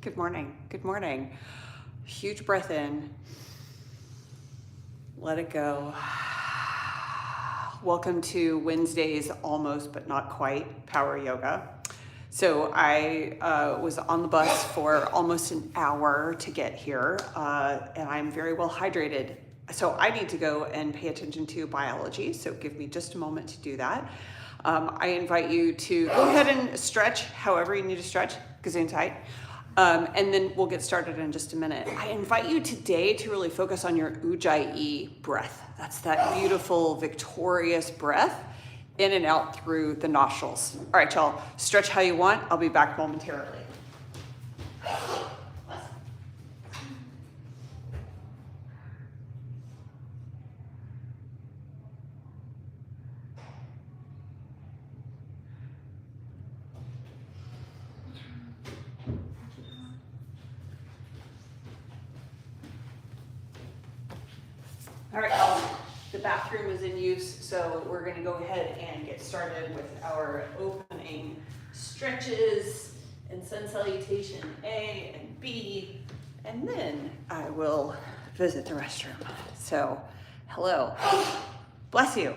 Good morning. Good morning. Huge breath in. Let it go. Welcome to Wednesday's almost but not quite power yoga. So I was on the bus for almost an hour to get here, and I'm very well hydrated. So I need to go and pay attention to biology. So give me just a moment to do that. I invite you to go ahead and stretch however you need to stretch, gazoon tight. And then we'll get started in just a minute. I invite you today to really focus on your Ujjayi breath. That's that beautiful, victorious breath in and out through the nostrils. All right, y'all, stretch how you want. I'll be back momentarily. All right, y'all, the bathroom is in use, so we're gonna go ahead and get started with our opening stretches and sun salutation A and B, and then I will visit the restroom. So, hello, bless you.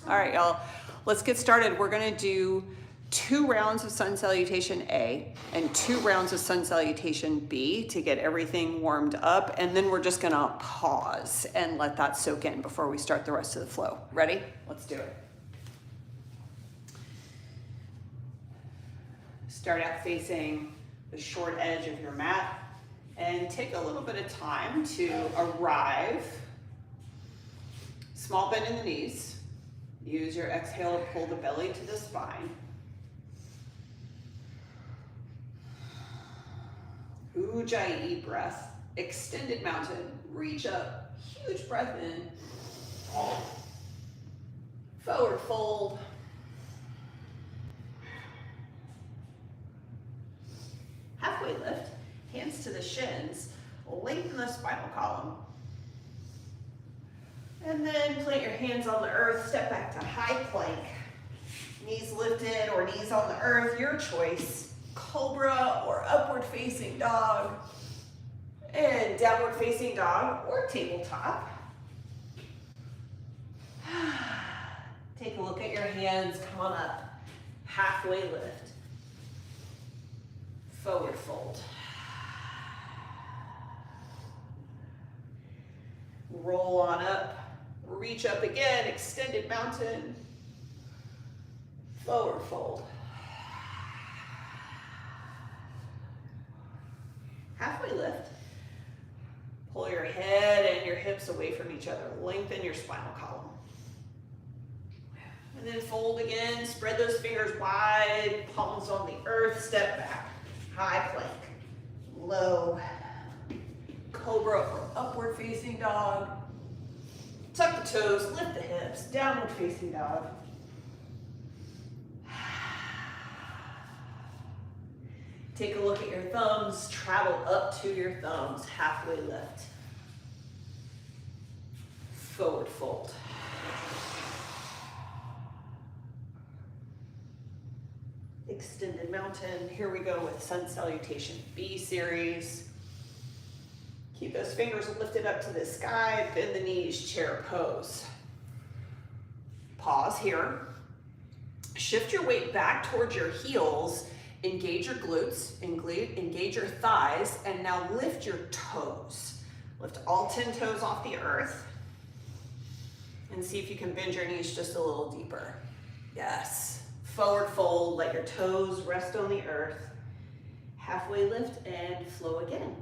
All right, y'all, let's get started. We're gonna do 2 rounds of sun salutation A and 2 rounds of sun salutation B to get everything warmed up, and then we're just gonna pause and let that soak in before we start the rest of the flow. Ready? Let's do it. Start out facing the short edge of your mat and take a little bit of time to arrive. Small bend in the knees. Use your exhale to pull the belly to the spine. Ujjayi breath, extended mountain, reach up, huge breath in, forward fold, halfway lift, hands to the shins, lengthen the spinal column, and then plant your hands on the earth, step back to high plank, knees lifted or knees on the earth, your choice. Cobra or upward facing dog, and downward facing dog or tabletop. Take a look at your hands, come on up, halfway lift, forward fold. Roll on up, reach up again, extended mountain, forward fold. Halfway lift. Pull your head and your hips away from each other. Lengthen your spinal column. And then fold again. Spread those fingers wide. Palms on the earth. Step back. High plank. Low. Cobra or upward facing dog. Tuck the toes. Lift the hips. Downward facing dog. Take a look at your thumbs, travel up to your thumbs, halfway lift. Forward fold. Extended mountain. Here we go with sun salutation B series. Keep those fingers lifted up to the sky, bend the knees, chair pose. Pause here. Shift your weight back towards your heels. Engage your glutes, engage your thighs, and now lift your toes. Lift all 10 toes off the earth. And see if you can bend your knees just a little deeper. Yes. Forward fold, let your toes rest on the earth. Halfway lift and flow again.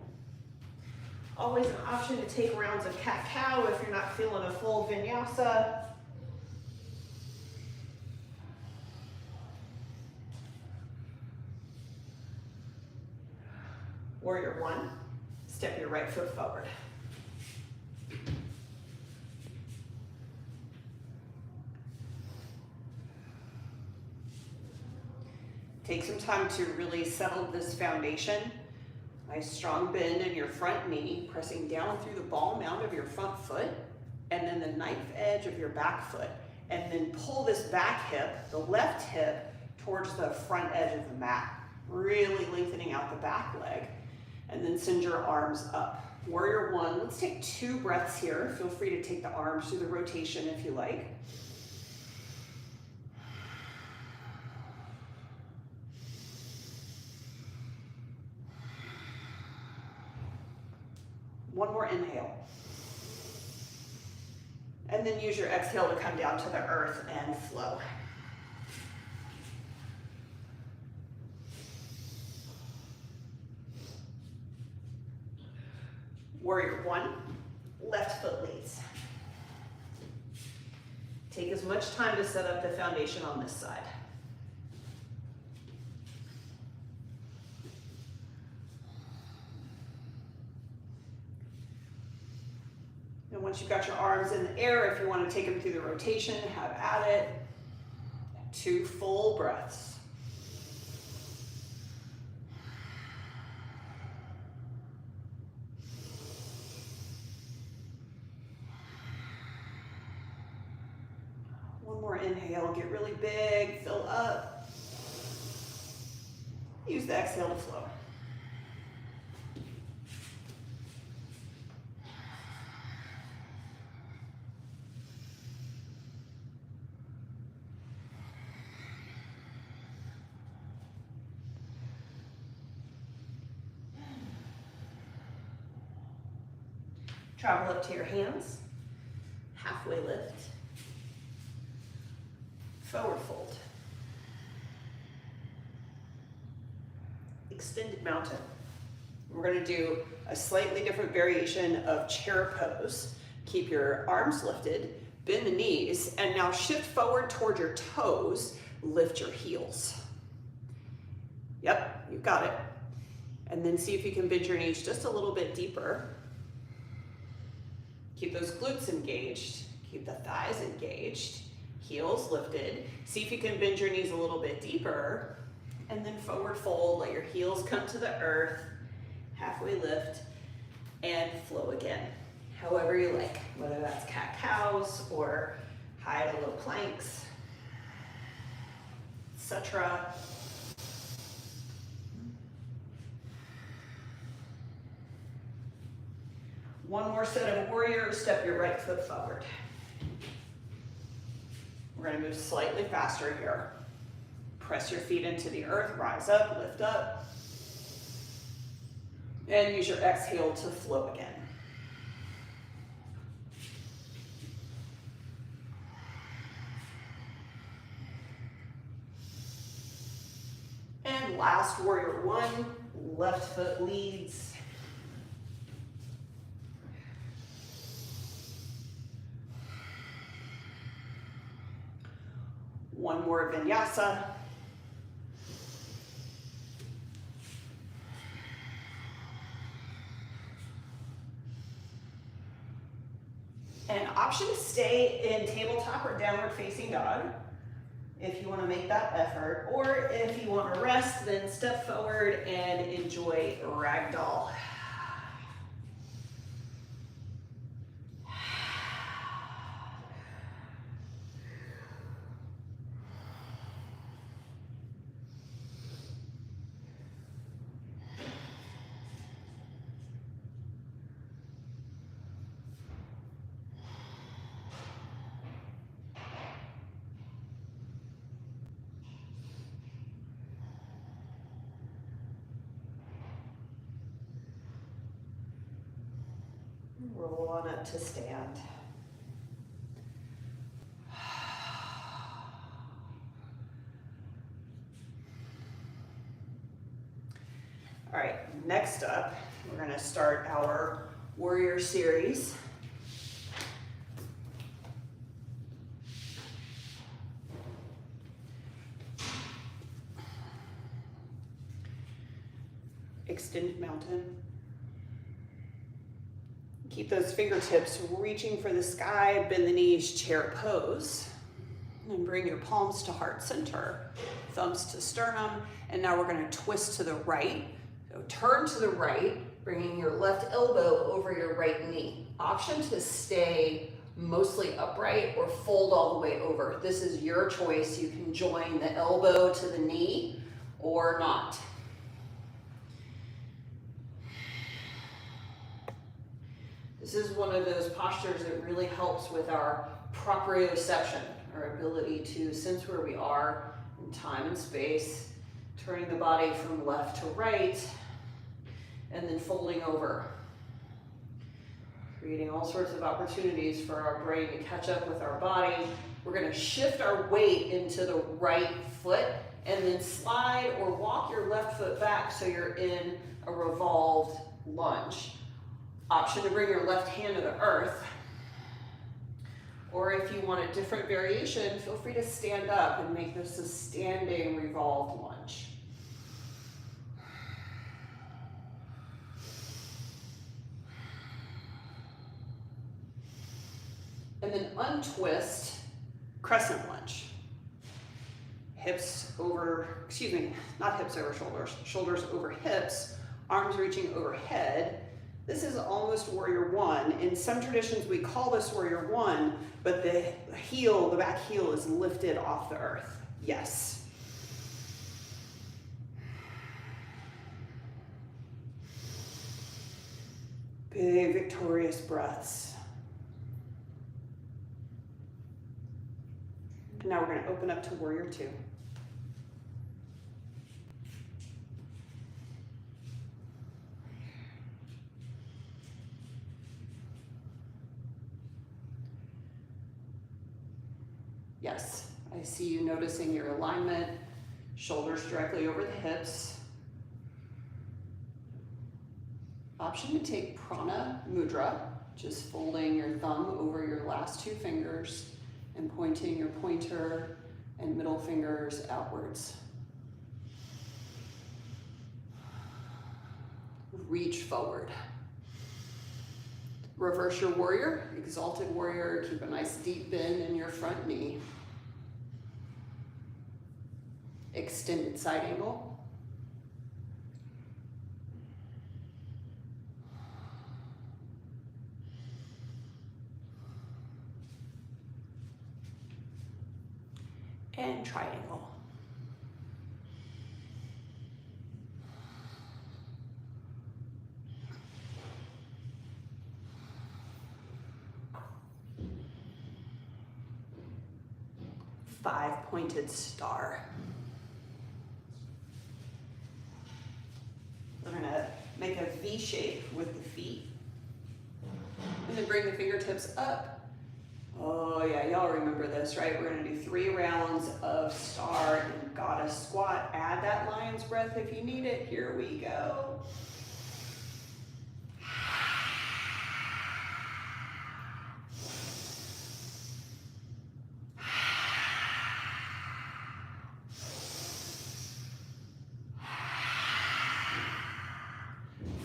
Always an option to take rounds of cat-cow if you're not feeling a full vinyasa. Warrior 1, step your right foot forward. Take some time to really settle this foundation. Nice strong bend in your front knee, pressing down through the ball mound of your front foot, and then the knife edge of your back foot. And then pull this back hip, the left hip, towards the front edge of the mat. really lengthening out the back leg, and then send your arms up. Warrior one, let's take 2 breaths here. Feel free to take the arms through the rotation if you like. One more inhale. And then use your exhale to come down to the earth and flow. Warrior one, left foot leads. Take as much time to set up the foundation on this side. And once you've got your arms in the air, if you want to take them through the rotation, have at it. 2 full breaths. One more inhale, get really big, fill up. Use the exhale to flow. Travel up to your hands, halfway lift, forward fold, extended mountain. We're going to do a slightly different variation of chair pose. Keep your arms lifted, bend the knees, and now shift forward toward your toes, lift your heels. Yep, you've got it. And then see if you can bend your knees just a little bit deeper. Keep those glutes engaged, keep the thighs engaged, heels lifted. See if you can bend your knees a little bit deeper, and then forward fold, let your heels come to the earth, halfway lift, and flow again. However you like, whether that's cat-cows or high to low planks, etc. One more set of warriors, step your right foot forward. We're going to move slightly faster here. Press your feet into the earth, rise up, lift up. And use your exhale to flow again. And last, warrior one, left foot leads. One more vinyasa. And option to stay in tabletop or downward facing dog if you want to make that effort, or if you want to rest, then step forward and enjoy ragdoll. Roll on up to stand. All right, next up, we're going to start our warrior series. Extended mountain. Keep those fingertips reaching for the sky, bend the knees, chair pose. And bring your palms to heart center, thumbs to sternum. And now we're going to twist to the right. So turn to the right, bringing your left elbow over your right knee. Option to stay mostly upright or fold all the way over. This is your choice. You can join the elbow to the knee or not. This is one of those postures that really helps with our proprioception, our ability to sense where we are in time and space, turning the body from left to right, and then folding over, creating all sorts of opportunities for our brain to catch up with our body. We're going to shift our weight into the right foot and then slide or walk your left foot back so you're in a revolved lunge. Option to bring your left hand to the earth. Or if you want a different variation, feel free to stand up and make this a standing revolved lunge. And then untwist, crescent lunge. Hips over, excuse me, not hips over shoulders, shoulders over hips, arms reaching overhead. This is almost warrior one. In some traditions, we call this warrior one, but the heel, the back heel is lifted off the earth. Yes. Big, victorious breaths. And now we're going to open up to warrior two. Yes, I see you noticing your alignment, shoulders directly over the hips. Option to take prana mudra, just folding your thumb over your last two fingers and pointing your pointer and middle fingers outwards. Reach forward. Reverse your warrior, exalted warrior, keep a nice deep bend in your front knee. Extended side angle. And triangle. Five-pointed star. We're going to make a V shape with the feet. And then bring the fingertips up. Oh yeah, y'all remember this, right? We're going to do 3 rounds of star and goddess squat. Add that lion's breath if you need it. Here we go.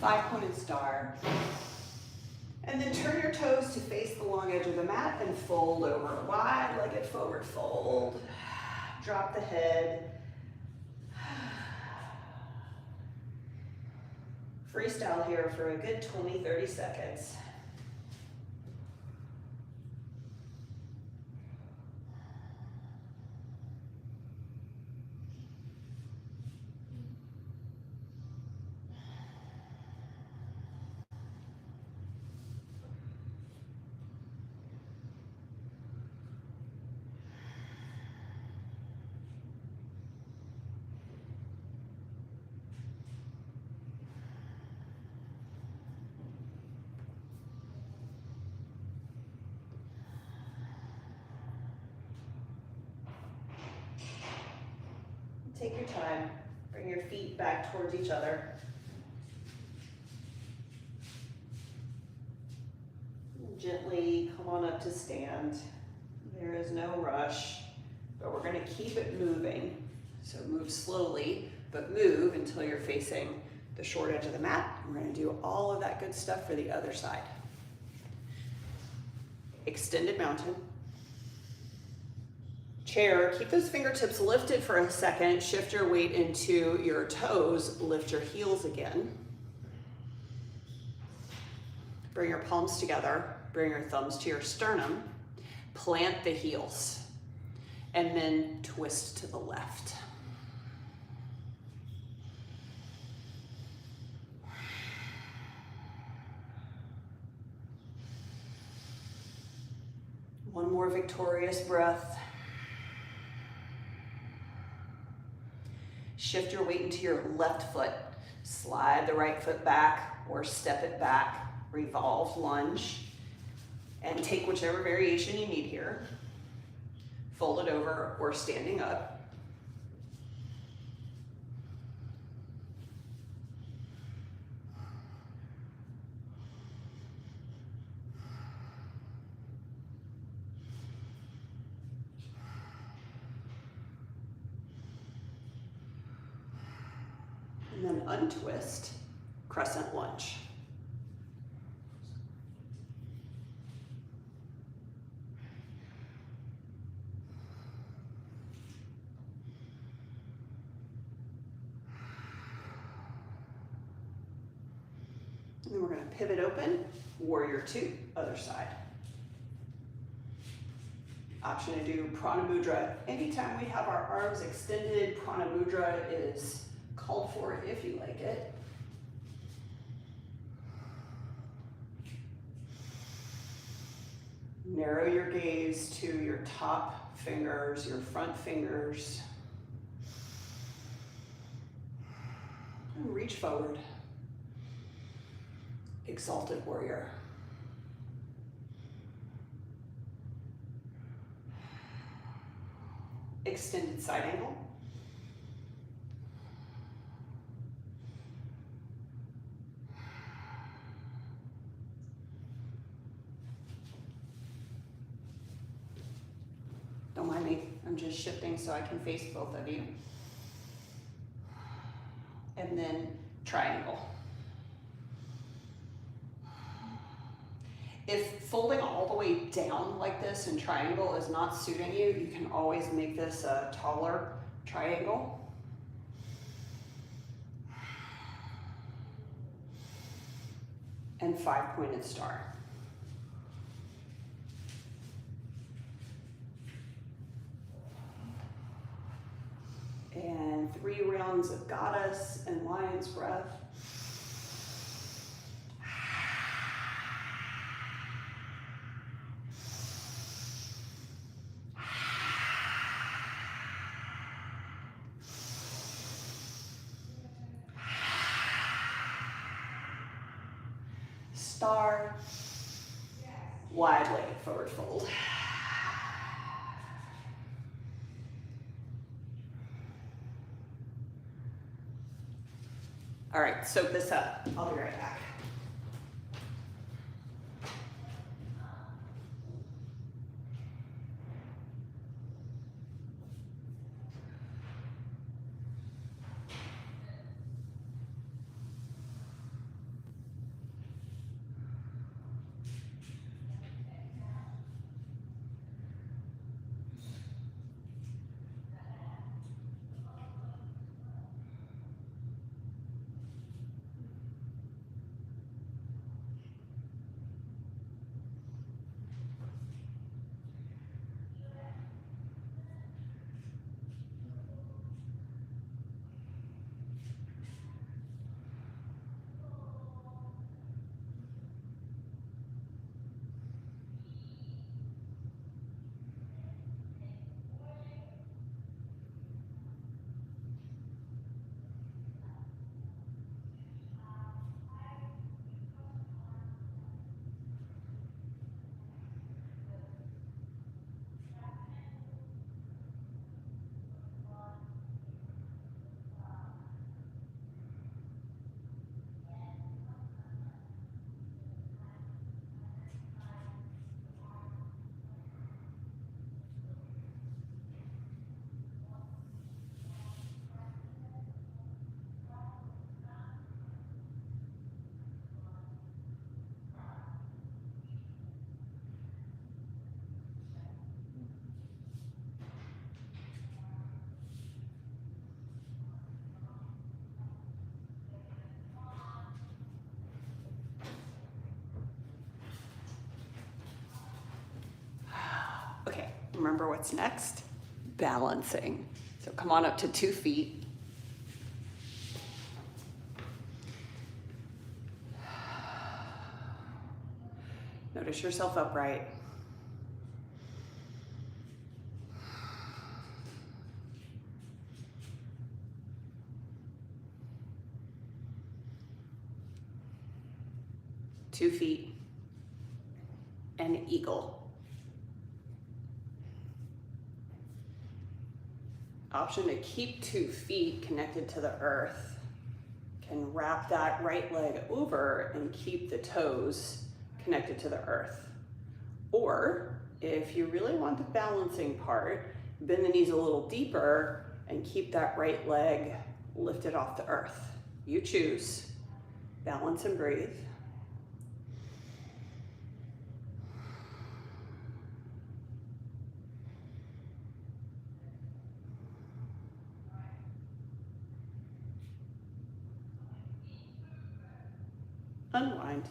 Five-pointed star. And then turn your toes to face the long edge of the mat and fold over. Wide-legged forward fold. Drop the head. Freestyle here for a good 20-30 seconds. Take your time, bring your feet back towards each other. Gently come on up to stand. There is no rush, but we're going to keep it moving. So move slowly, but move until you're facing the short edge of the mat. We're going to do all of that good stuff for the other side. Extended mountain. Chair, keep those fingertips lifted for a second. Shift your weight into your toes. Lift your heels again. Bring your palms together. Bring your thumbs to your sternum. Plant the heels. And then twist to the left. One more victorious breath. Shift your weight into your left foot. Slide the right foot back or step it back. Revolve lunge. And take whichever variation you need here. Fold it over or standing up. And then untwist, crescent lunge. And then we're going to pivot open, warrior two, other side. Option to do prana mudra. Anytime we have our arms extended, prana mudra is called for if you like it. Narrow your gaze to your top fingers, your front fingers. And reach forward. Exalted warrior. Extended side angle. Don't mind me, I'm just shifting so I can face both of you. And then triangle. If folding all the way down like this in triangle is not suiting you, you can always make this a taller triangle. And 5-pointed star. And 3 rounds of goddess and lion's breath. Star, wide-legged forward fold. All right, soak this up. I'll be right back. Okay, remember what's next? Balancing. So come on up to 2 feet. Notice yourself upright. 2 feet, and eagle. Option to keep 2 feet connected to the earth. Can wrap that right leg over and keep the toes connected to the earth. Or if you really want the balancing part, bend the knees a little deeper and keep that right leg lifted off the earth. You choose. Balance and breathe. Unwind.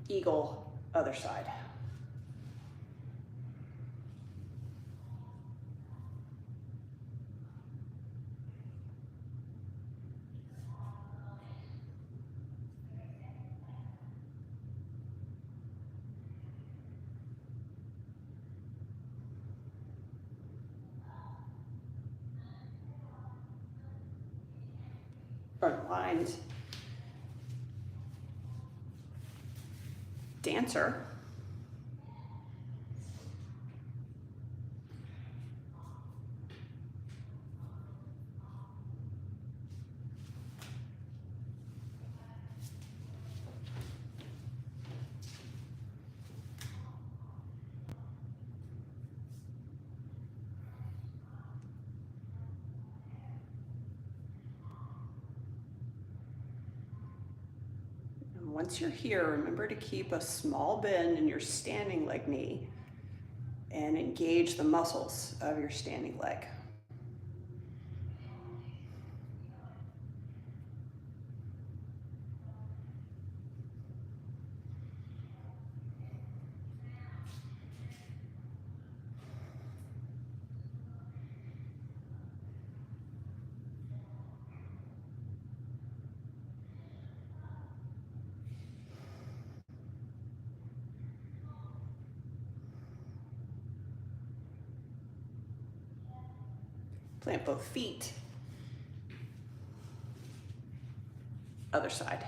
Eagle, other side. Unwind. Dancer. Once you're here, remember to keep a small bend in your standing leg knee and engage the muscles of your standing leg. Plant both feet. Other side.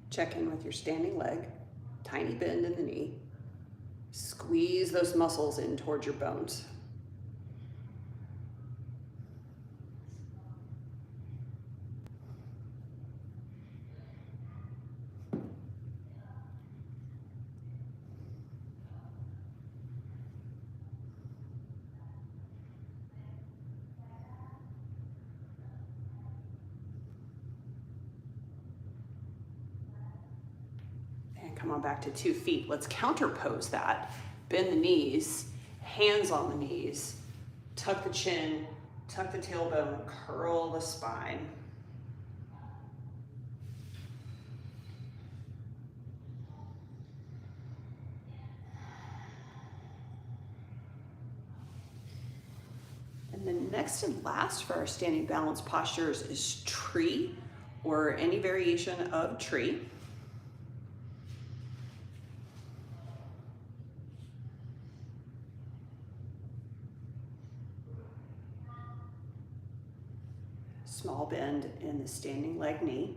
Check in with your standing leg. Tiny bend in the knee. Squeeze those muscles in towards your bones. Come on back to 2 feet. Let's counterpose that. Bend the knees, hands on the knees, tuck the chin, tuck the tailbone, curl the spine. And the next and last for our standing balance postures is tree, or any variation of tree. Small bend in the standing leg knee.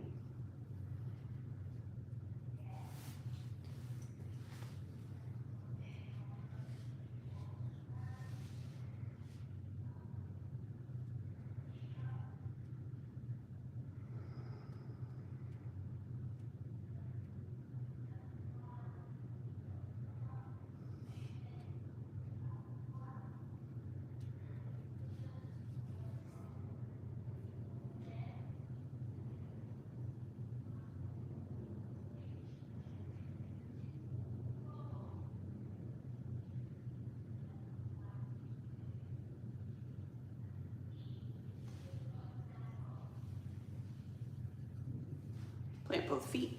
Plant both feet.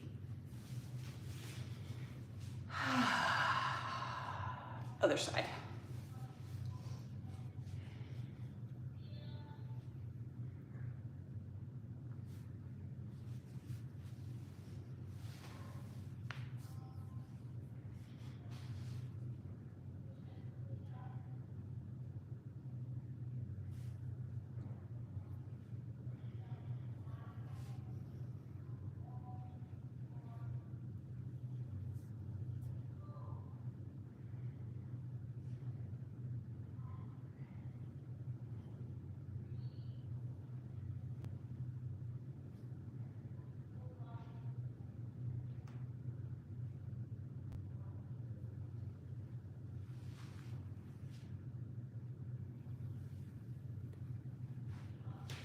Other side.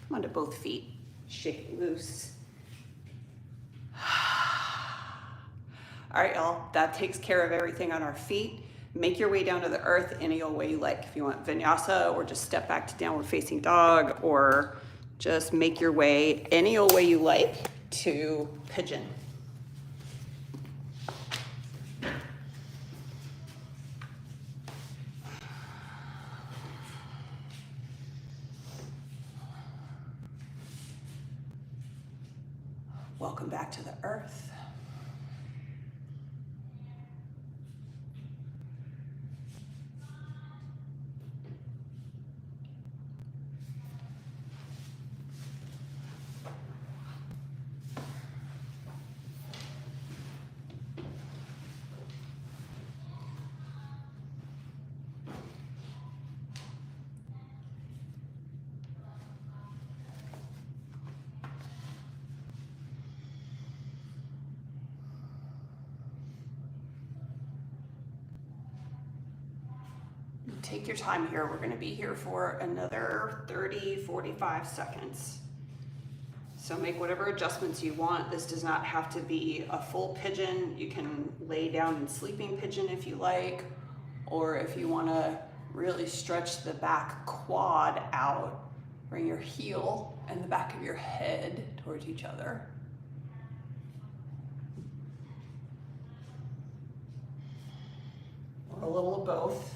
Come onto both feet. Shake it loose. All right, y'all, that takes care of everything on our feet. Make your way down to the earth any old way you like. If you want vinyasa, or just step back to downward facing dog, or just make your way any old way you like to pigeon. Welcome back to the earth. Take your time here. We're going to be here for another 30, 45 seconds. So make whatever adjustments you want. This does not have to be a full pigeon. You can lay down in sleeping pigeon if you like, or if you want to really stretch the back quad out, bring your heel and the back of your head towards each other. Or a little of both.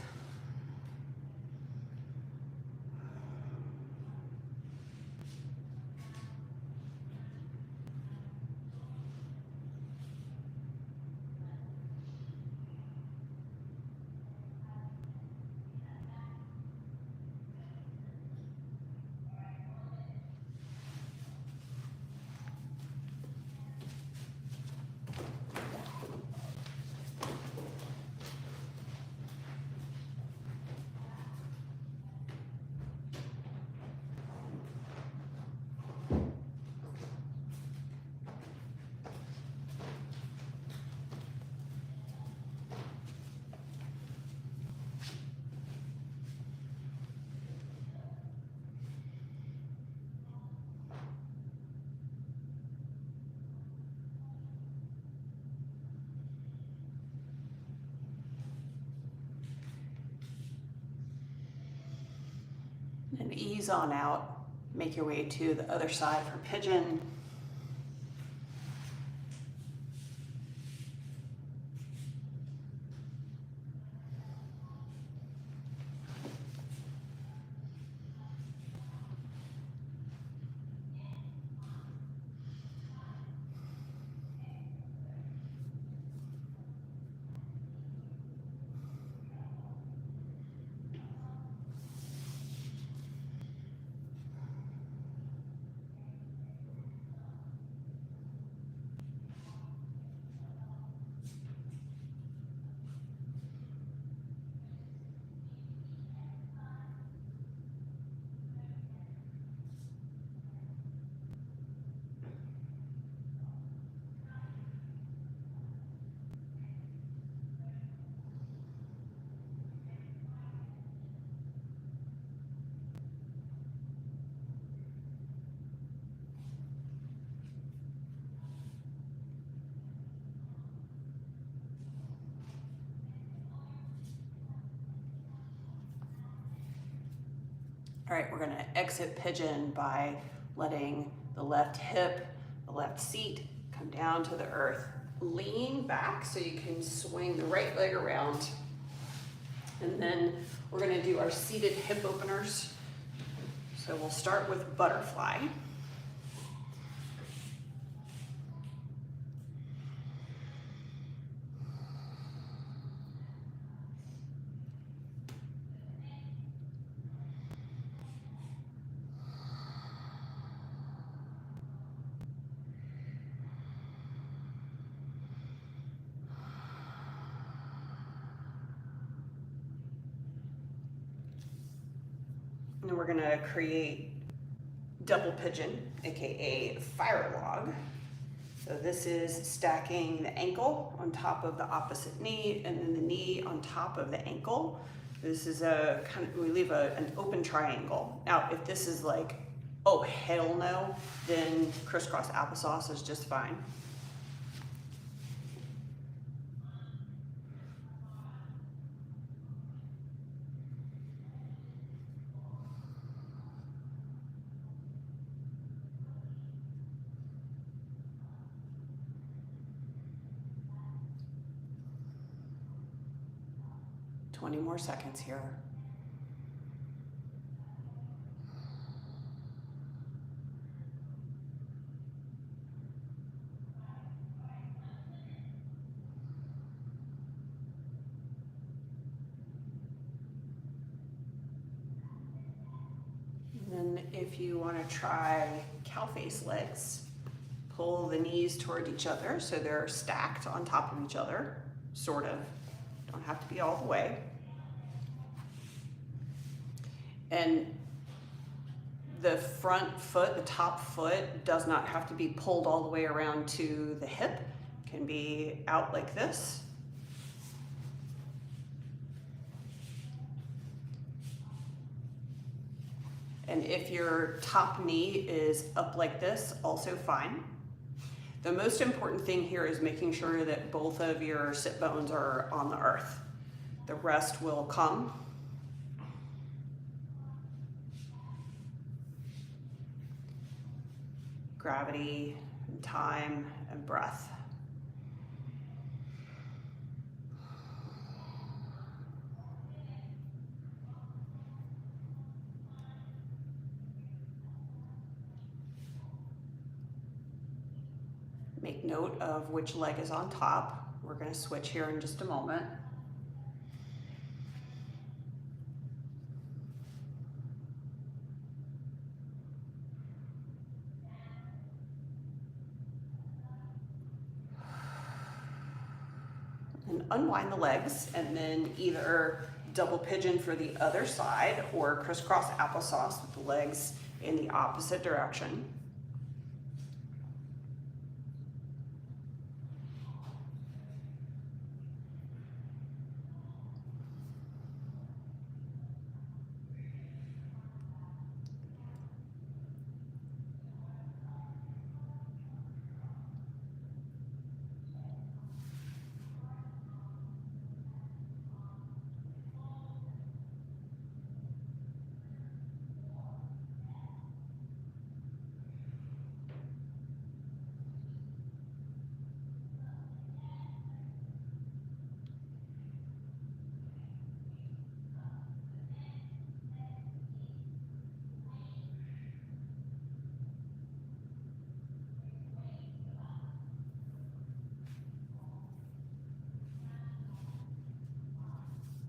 And ease on out. Make your way to the other side for pigeon. All right, we're gonna exit pigeon by letting the left hip, the left seat come down to the earth. Lean back so you can swing the right leg around. And then we're gonna do our seated hip openers. So we'll start with butterfly. And we're gonna create double pigeon, AKA fire log. So this is stacking the ankle on top of the opposite knee, and then the knee on top of the ankle. This is a kind of, we leave an open triangle. Now, if this is like Oh, hell no. Then crisscross applesauce is just fine. Twenty more seconds here. And then if you want to try cow face legs, pull the knees toward each other so they're stacked on top of each other, sort of. Don't have to be all the way. And the front foot, the top foot, does not have to be pulled all the way around to the hip. It can be out like this. And if your top knee is up like this, also fine. The most important thing here is making sure that both of your sit bones are on the earth. The rest will come. Gravity, and time, and breath. Make note of which leg is on top. We're going to switch here in just a moment. And unwind the legs, and then either double pigeon for the other side or crisscross applesauce with the legs in the opposite direction.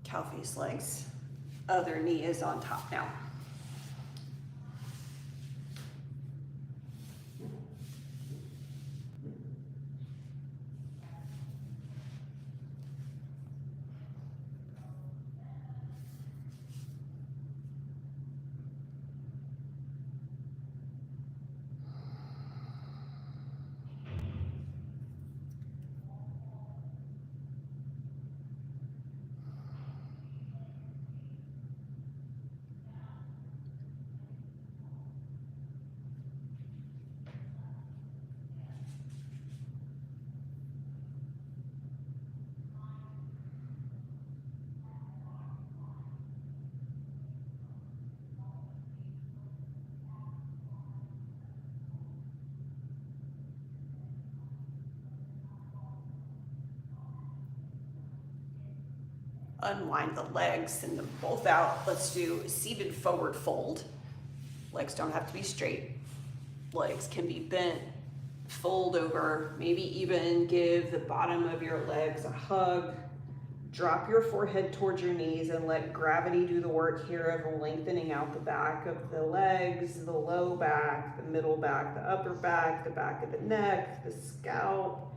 Cow face legs. Other knee is on top now. Unwind the legs, send them both out. Let's do seated forward fold. Legs don't have to be straight. Legs can be bent, fold over, maybe even give the bottom of your legs a hug. Drop your forehead towards your knees and let gravity do the work here of lengthening out the back of the legs, the low back, the middle back, the upper back, the back of the neck, the scalp.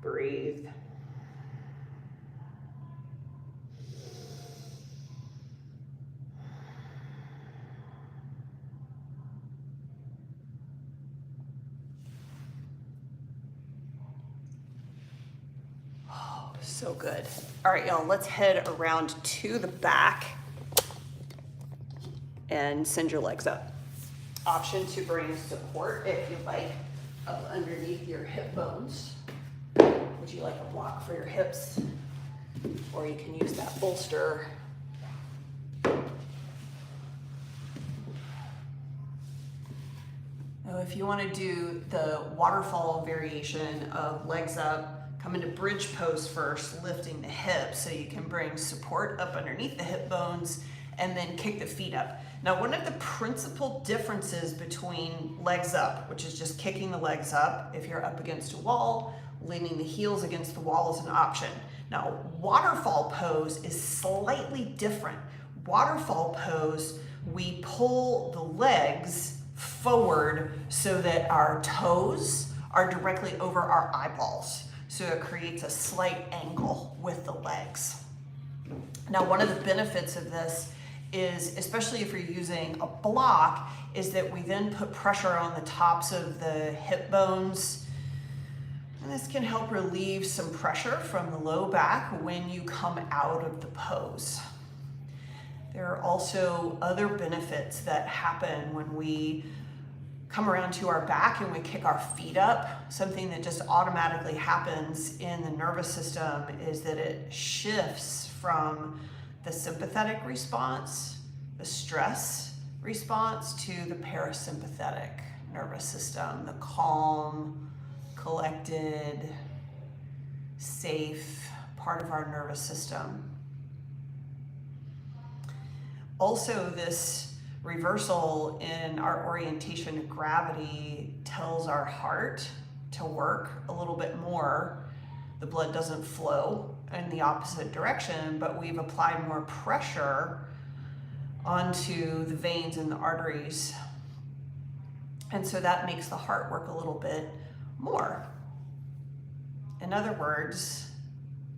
Breathe. So good. All right, y'all, let's head around to the back and send your legs up. option to bring support if you like up underneath your hip bones. Would you like a block for your hips? Or you can use that bolster. Now, if you want to do the waterfall variation of legs up, come into bridge pose first, lifting the hips so you can bring support up underneath the hip bones and then kick the feet up. Now, one of the principal differences between legs up, which is just kicking the legs up, if you're up against a wall, leaning the heels against the wall is an option. Now, waterfall pose is slightly different. Waterfall pose, we pull the legs forward so that our toes are directly over our eyeballs. So it creates a slight angle with the legs. Now, one of the benefits of this is, especially if you're using a block, is that we then put pressure on the tops of the hip bones. And this can help relieve some pressure from the low back when you come out of the pose. There are also other benefits that happen when we come around to our back and we kick our feet up. Something that just automatically happens in the nervous system is that it shifts from the sympathetic response, the stress response, to the parasympathetic nervous system, the calm, collected, safe part of our nervous system. Also, this reversal in our orientation of gravity tells our heart to work a little bit more. The blood doesn't flow in the opposite direction, but we've applied more pressure onto the veins and the arteries. And so that makes the heart work a little bit more. In other words,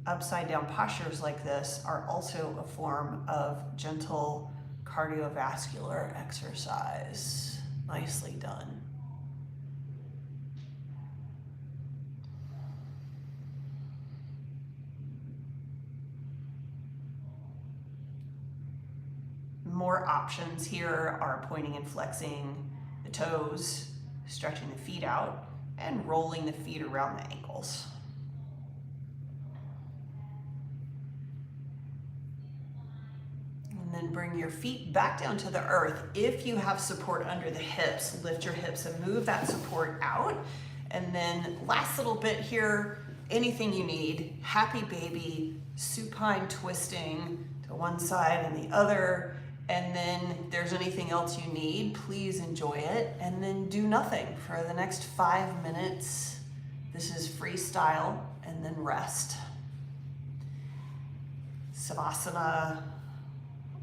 upside down postures like this are also a form of gentle cardiovascular exercise. Nicely done. More options here are pointing and flexing the toes, stretching the feet out, and rolling the feet around the ankles. And then bring your feet back down to the earth. If you have support under the hips, lift your hips and move that support out. And then last little bit here, anything you need, happy baby, supine twisting to one side and the other. And then if there's anything else you need, please enjoy it. And then do nothing for the next 5 minutes. This is freestyle, and then rest. Savasana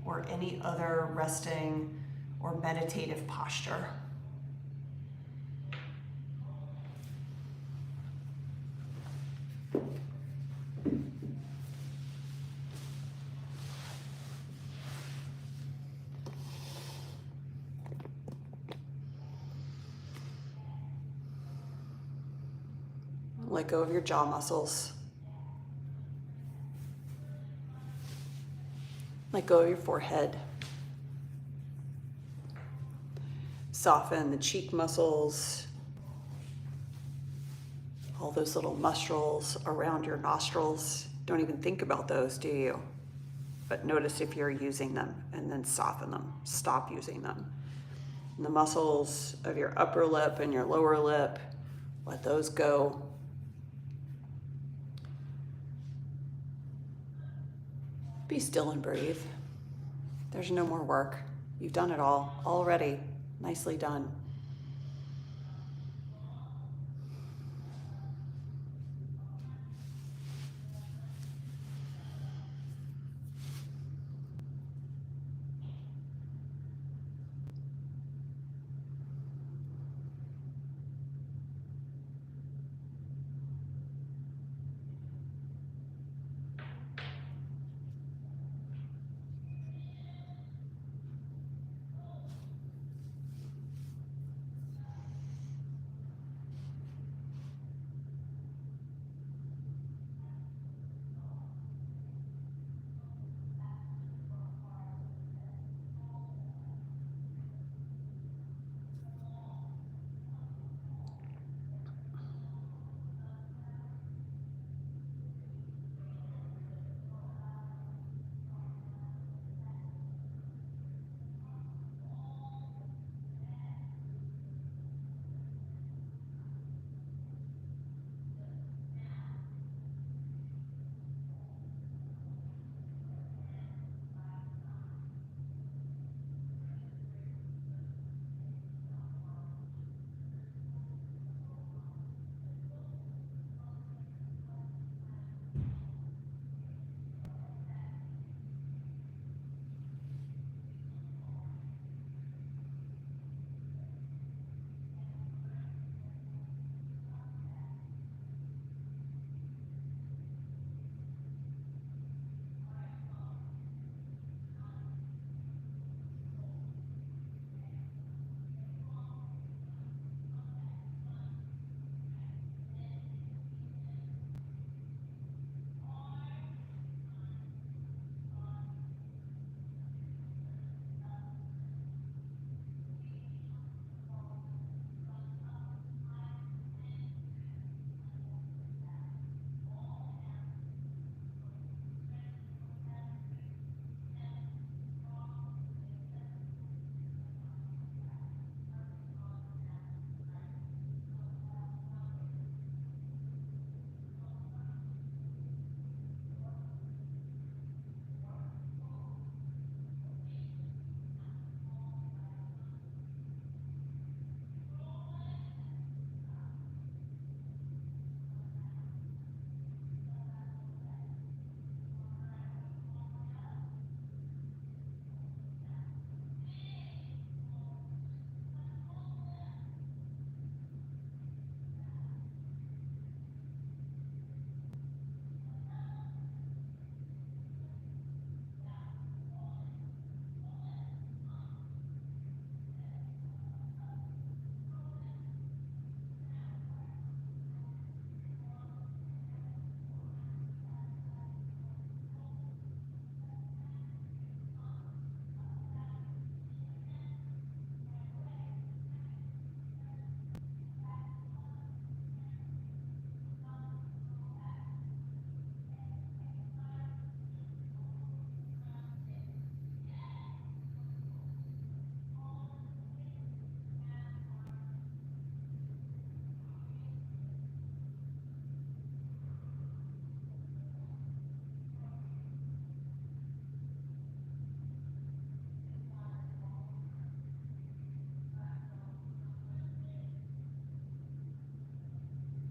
or any other resting or meditative posture. Let go of your jaw muscles. Let go of your forehead. Soften the cheek muscles, all those little muscles around your nostrils. Don't even think about those, do you? But notice if you're using them, and then soften them. Stop using them. And the muscles of your upper lip and your lower lip, let those go. Be still and breathe. There's no more work. You've done it all already. Nicely done.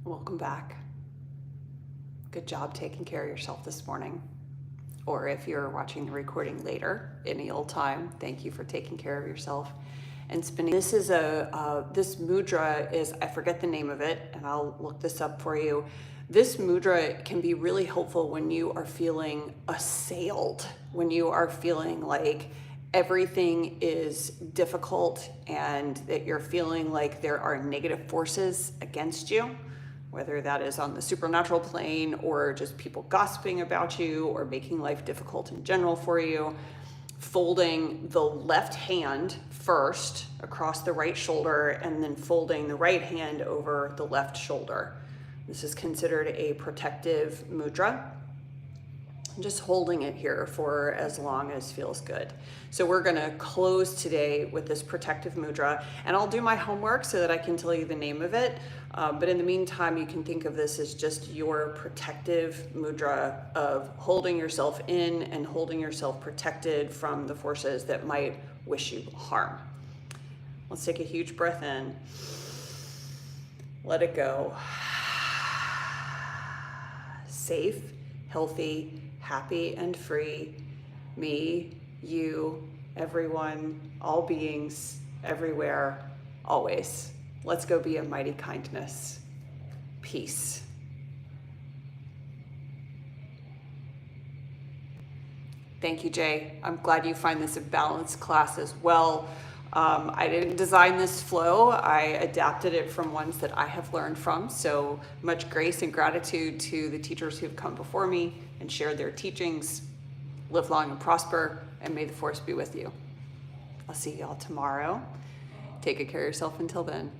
Welcome back. Good job taking care of yourself this morning. Or if you're watching the recording later, any old time, thank you for taking care of yourself and spending. This is this mudra is, I forget the name of it, and I'll look this up for you. This mudra can be really helpful when you are feeling assailed, when you are feeling like everything is difficult and that you're feeling like there are negative forces against you, whether that is on the supernatural plane or just people gossiping about you or making life difficult in general for you. Folding the left hand first across the right shoulder and then folding the right hand over the left shoulder. This is considered a protective mudra. Just holding it here for as long as feels good. So we're gonna close today with this protective mudra, and I'll do my homework so that I can tell you the name of it. But in the meantime, you can think of this as just your protective mudra of holding yourself in and holding yourself protected from the forces that might wish you harm. Let's take a huge breath in. Let it go. Safe, healthy, happy and free, me, you, everyone, all beings, everywhere, always. Let's go be a mighty kindness. Peace. Thank you, Jay. I'm glad you find this a balanced class as well. I didn't design this flow. I adapted it from ones that I have learned from. So much grace and gratitude to the teachers who've come before me and shared their teachings. Live long and prosper, and may the force be with you. I'll see y'all tomorrow. Take good care of yourself until then.